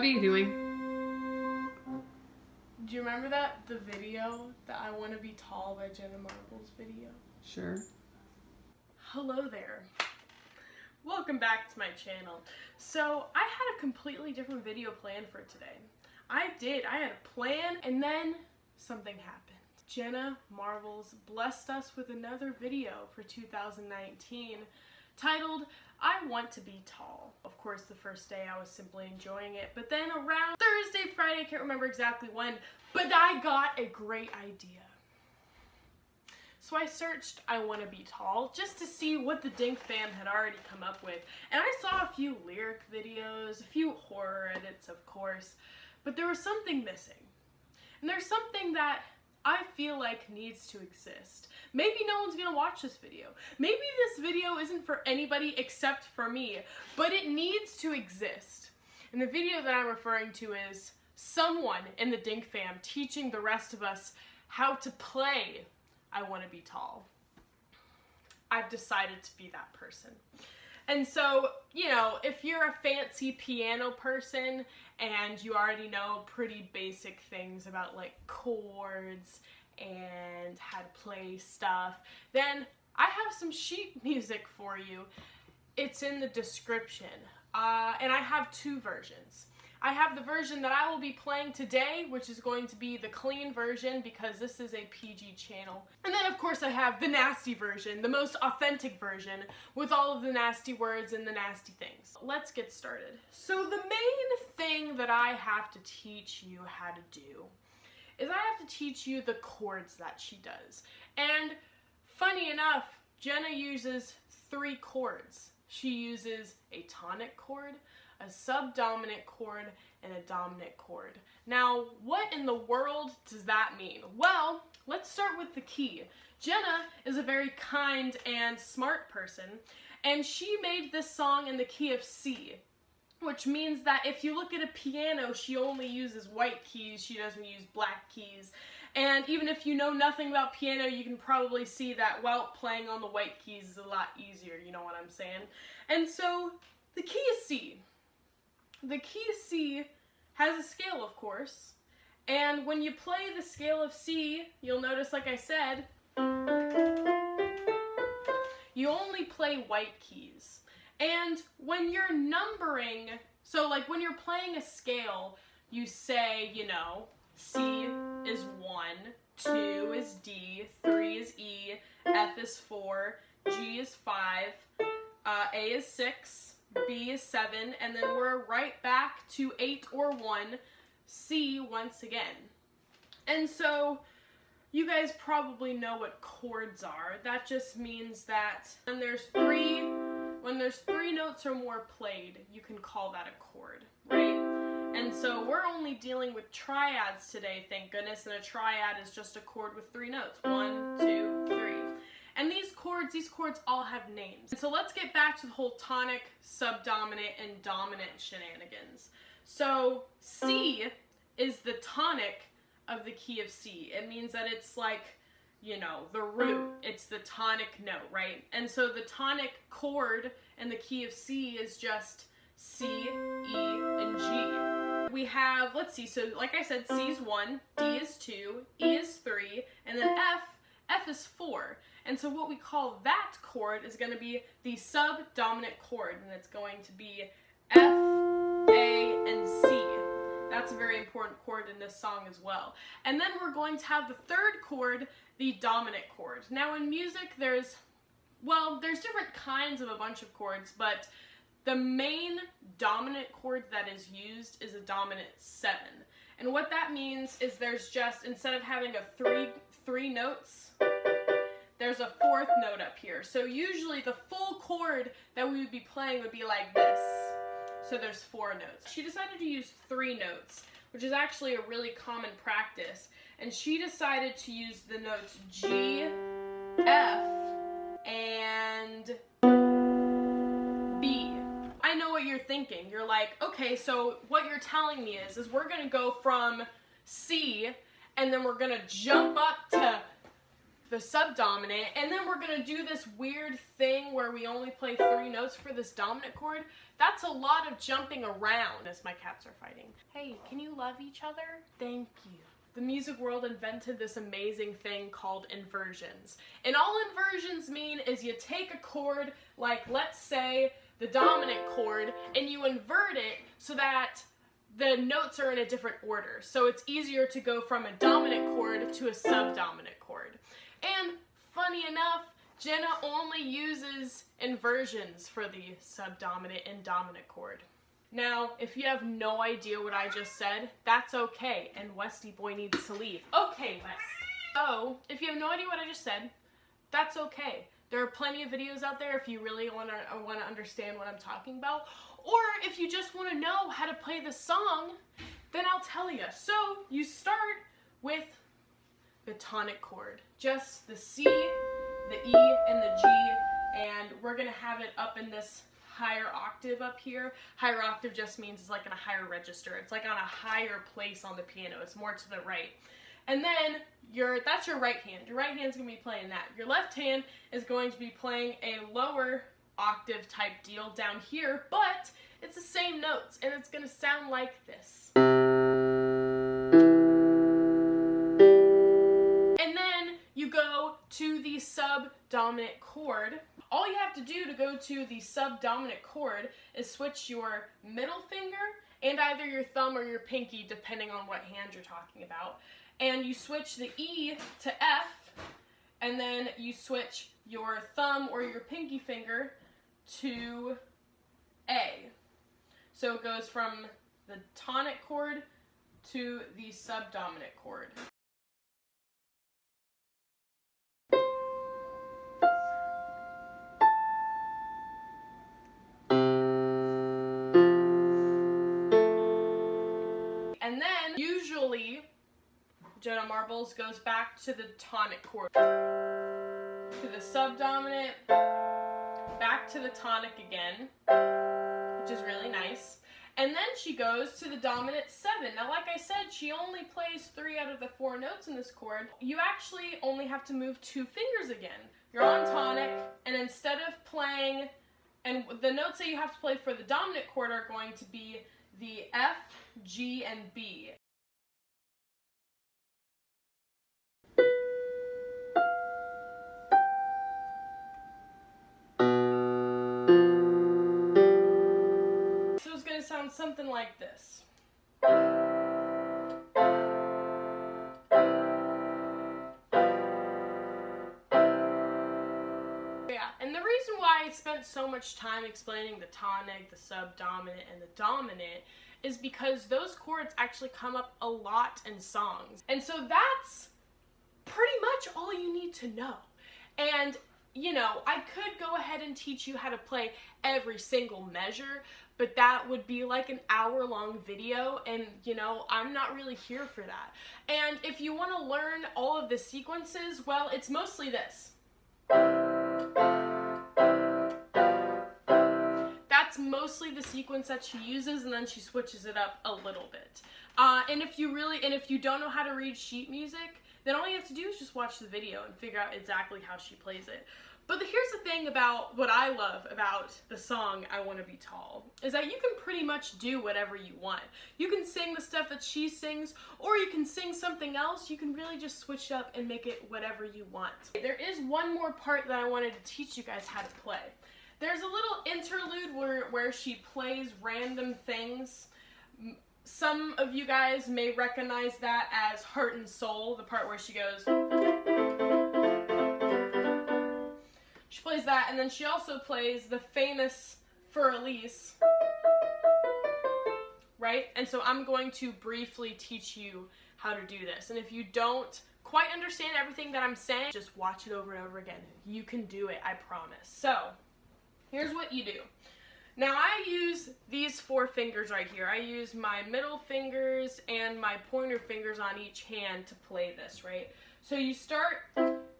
you doing? Do you remember the video, that I Want to Be Tall by Jenna Marbles video? Sure. Hello there. Welcome back to my channel. So I had a completely different video planned for today. I had a plan, and then something happened. Jenna Marbles blessed us with another video for 2019 titled, I Want to Be Tall. Of course, the first day I was simply enjoying it, but then around Thursday, Friday, I can't remember exactly when, but I got a great idea. So I searched I Want to Be Tall just to see what the Dink fam had already come up with, and I saw a few lyric videos, a few horror edits, of course, but there was something missing. And there's something that I feel like needs to exist. Maybe no one's gonna watch this video. Maybe this video isn't for anybody except for me, but it needs to exist. And the video that I'm referring to is someone in the Dink fam teaching the rest of us how to play I Want to Be Tall. I've decided to be that person. And so, you know, if you're a fancy piano person and you already know pretty basic things about like chords and how to play stuff, then I have some sheet music for you. It's in the description. And I have two versions. I have the version that I will be playing today, which is going to be the clean version because this is a PG channel. And then of course I have the nasty version, the most authentic version, with all of the nasty words and the nasty things. Let's get started. So the main thing that I have to teach you how to do is I have to teach you the chords that she does. And funny enough, Jenna uses 3 chords. She uses a tonic chord, a subdominant chord, and a dominant chord. Now, what in the world does that mean? Well, let's start with the key. Jenna is a very kind and smart person, and she made this song in the key of C, which means that if you look at a piano, she only uses white keys, she doesn't use black keys. And even if you know nothing about piano, you can probably see that, well, playing on the white keys is a lot easier, you know what I'm saying? And so, the key is C. The key C has a scale, of course, and when you play the scale of C, you'll notice, like I said, you only play white keys. And when you're numbering, so like when you're playing a scale, you say, you know, C is 1, 2 is D, 3 is E, F is 4, G is 5, A is 6, B is 7, and then we're right back to 8 or 1, C once again. And so, you guys probably know what chords are. That just means that when there's three notes or more played, you can call that a chord, right? And so we're only dealing with triads today, thank goodness, and a triad is just a chord with 3 notes. 1, 2, 3. And these chords all have names. So let's get back to the whole tonic, subdominant, and dominant shenanigans. So C is the tonic of the key of C. It means that it's like, you know, the root. It's the tonic note, right? And so the tonic chord in the key of C is just C, E, and G. We have, let's see, so like I said, C is 1, D is 2, E is 3, and then F is 4. And so what we call that chord is going to be the subdominant chord, and it's going to be F, A, and C. That's a very important chord in this song as well. And then we're going to have the third chord, the dominant chord. Now in music there's different kinds of a bunch of chords, but the main dominant chord that is used is a dominant 7. And what that means is there's just, instead of having a three notes, there's a 4th note up here. So usually the full chord that we would be playing would be like this. So there's 4 notes. She decided to use 3 notes, which is actually a really common practice. And she decided to use the notes G, F, and B. I know what you're thinking. You're like, okay, so what you're telling me is we're gonna go from C, and then we're gonna jump up to the subdominant, and then we're gonna do this weird thing where we only play 3 notes for this dominant chord. That's a lot of jumping around as my cats are fighting. Hey, can you love each other? Thank you. The music world invented this amazing thing called inversions. And all inversions mean is you take a chord, like let's say the dominant chord, and you invert it so that the notes are in a different order. So it's easier to go from a dominant chord to a subdominant chord. And funny enough, Jenna only uses inversions for the subdominant and dominant chord. Now, if you have no idea what I just said, that's okay, and Westy boy needs to leave. Okay, Wes. So, if you have no idea what I just said, that's okay. There are plenty of videos out there if you really want to understand what I'm talking about. Or if you just want to know how to play the song, then I'll tell you. So, you start with the tonic chord. Just the C, the E, and the G, and we're going to have it up in this higher octave up here. Higher octave just means it's like in a higher register. It's like on a higher place on the piano. It's more to the right. And then that's your right hand. Your right hand's going to be playing that. Your left hand is going to be playing a lower octave type deal down here, but it's the same notes, and it's going to sound like this. And then you go to the subdominant chord. All you have to do to go to the subdominant chord is switch your middle finger and either your thumb or your pinky, depending on what hand you're talking about. And you switch the E to F, and then you switch your thumb or your pinky finger to A. So it goes from the tonic chord to the subdominant chord. And then, usually, Jenna Marbles goes back to the tonic chord, to the subdominant, back to the tonic again, which is really nice. And then she goes to the dominant 7. Now, like I said, she only plays 3 out of the 4 notes in this chord. You actually only have to move 2 fingers again. You're on tonic, and instead of playing, and the notes that you have to play for the dominant chord are going to be the F, G, and B. So it's going to sound something like this. Yeah, and the reason why I spent so much time explaining the tonic, the subdominant, and the dominant is because those chords actually come up a lot in songs. And so that's pretty much all you need to know. And, you know, I could go ahead and teach you how to play every single measure, but that would be like an hour-long video, and, you know, I'm not really here for that. And if you want to learn all of the sequences, well, it's mostly this. That's mostly the sequence that she uses, and then she switches it up a little bit. And if you don't know how to read sheet music, then all you have to do is just watch the video and figure out exactly how she plays it. But here's the thing about what I love about the song I Want to Be Tall, is that you can pretty much do whatever you want. You can sing the stuff that she sings, or you can sing something else. You can really just switch it up and make it whatever you want. There is one more part that I wanted to teach you guys how to play. There's a little interlude where she plays random things. Some of you guys may recognize that as Heart and Soul, the part where she goes. She plays that, and then she also plays the famous For Elise, right? And so I'm going to briefly teach you how to do this. And if you don't quite understand everything that I'm saying, just watch it over and over again. You can do it, I promise. So, here's what you do. Now I use these 4 fingers right here. I use my middle fingers and my pointer fingers on each hand to play this, right? So you start,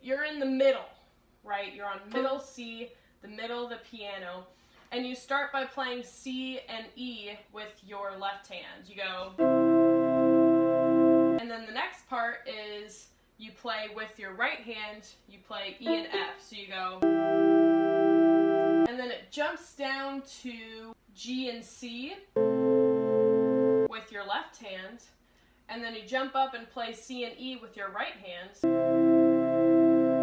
you're in the middle, right? You're on middle C, the middle of the piano, and you start by playing C and E with your left hand. You go, and then the next part is you play with your right hand, you play E and F. So you go, and then it jumps down to G and C with your left hand, and then you jump up and play C and E with your right hand,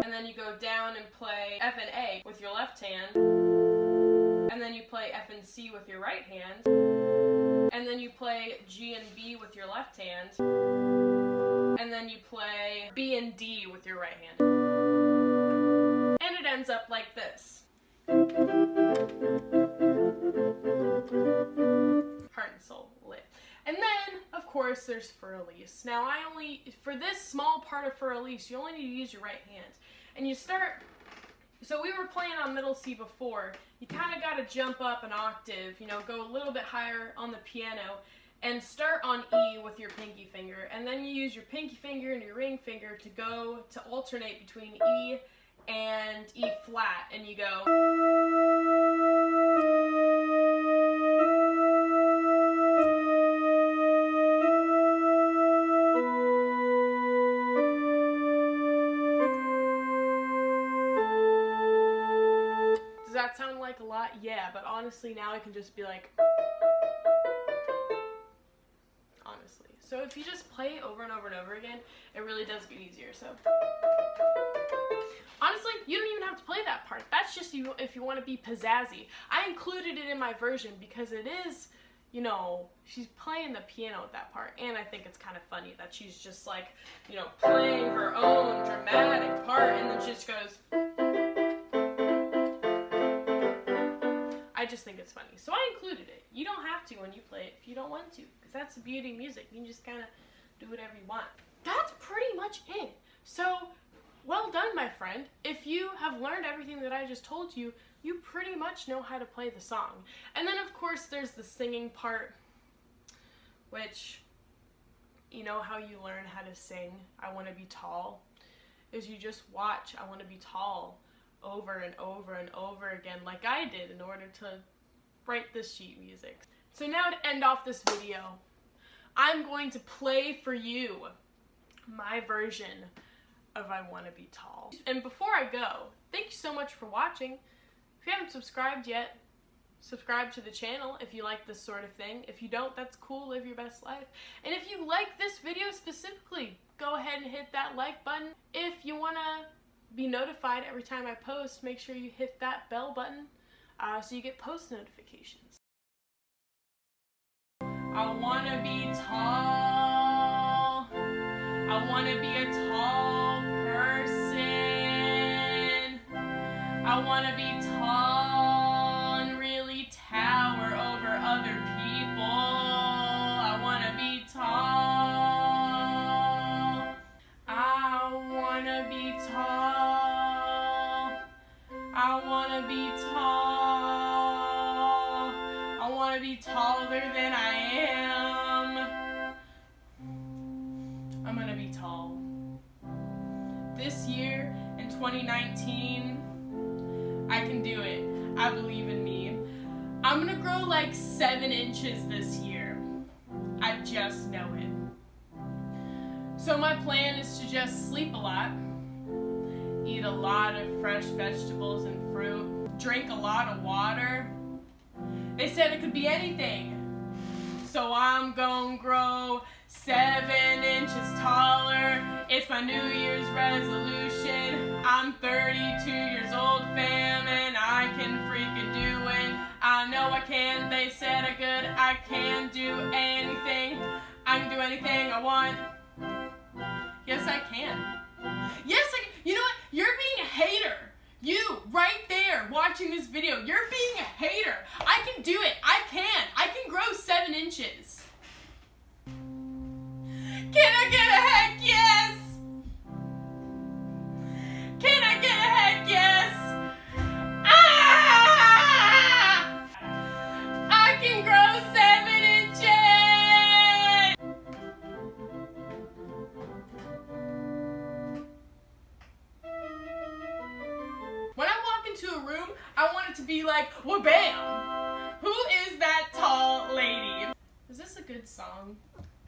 and then you go down and play F and A with your left hand, and then you play F and C with your right hand, and then you play G and B with your left hand, and then you play B and D with your right hand. And it ends up like this. Heart and soul lit. And then, of course, there's Für Elise. Now, for this small part of Für Elise, you only need to use your right hand. And you start, so we were playing on middle C before. You kind of got to jump up an octave, you know, go a little bit higher on the piano, and start on E with your pinky finger. And then you use your pinky finger and your ring finger to alternate between E and E flat, and you go. Does that sound like a lot? Yeah, but honestly now I can just be like, honestly. So if you just play over and over and over again, it really does get easier. So honestly, you don't even have to play that part. That's just if you want to be pizzazzy. I included it in my version because it is, you know, she's playing the piano at that part, and I think it's kind of funny that she's just like, you know, playing her own dramatic part, and then she just goes. I just think it's funny. So I included it. You don't have to when you play it if you don't want to, because that's the beauty of music. You can just kind of do whatever you want. That's pretty much it. So, well done, my friend. If you have learned everything that I just told you, you pretty much know how to play the song. And then, of course, there's the singing part, which, you know how you learn how to sing I Want to Be Tall? Is you just watch I Want to Be Tall over and over and over again, like I did, in order to write this sheet music. So now to end off this video, I'm going to play for you my version of I Want to Be Tall. And before I go, thank you so much for watching. If you haven't subscribed yet, subscribe to the channel if you like this sort of thing. If you don't, that's cool, live your best life. And if you like this video specifically, go ahead and hit that like button. If you want to be notified every time I post, make sure you hit that bell button so you get post notifications. I want to be tall. I want to be a tall person. I want to be tall and really tower over other people. I want to be tall. I want to be tall. I want to be tall. I want to be taller than I am. I'm going to be tall. This year, in 2019, I can do it. I believe in me. I'm going to grow like 7 inches this year. I just know it. So my plan is to just sleep a lot, eat a lot of fresh vegetables and fruit, drink a lot of water. They said it could be anything. So I'm gonna grow 7 inches taller. It's my New Year's resolution. I'm 32 years old, fam, and I can freaking do it. I know I can. They said I could. I can do anything. I can do anything I want. Yes, I can. Yes, I can. You know what? You're being a hater. You, right there, watching this video, you're being a hater. I can do it. I can. I can grow 7 inches. Can I get a heck yes? Can I get a heck yes? Ah! I can grow 7 inches. When I walk into a room, I want it to be like, well, bam! Who is that tall lady? Is this a good song?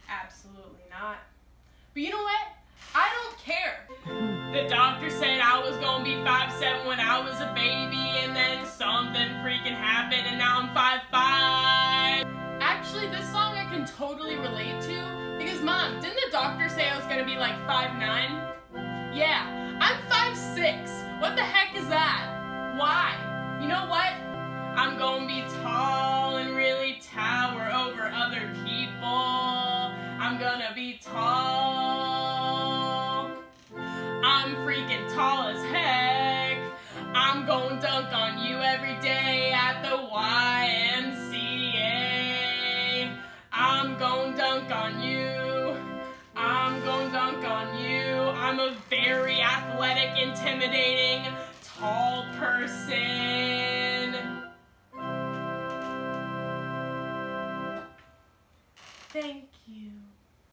Absolutely not. But you know what? I don't care. The doctor said I was gonna be 5'7" when I was a baby, and then something freaking happened and now I'm 5'5". Actually, this song I can totally relate to, because Mom, didn't the doctor say I was gonna be like 5'9"? Yeah, I'm 5'6". What the heck is that? Why? You know what? I'm gonna be tall and really tower over other people. I'm gonna be tall. I'm freaking tall as heck. I'm gonna dunk on you every day at the YMCA. I'm gonna dunk on you. I'm gonna dunk on you. I'm a very athletic, intimidating, tall person.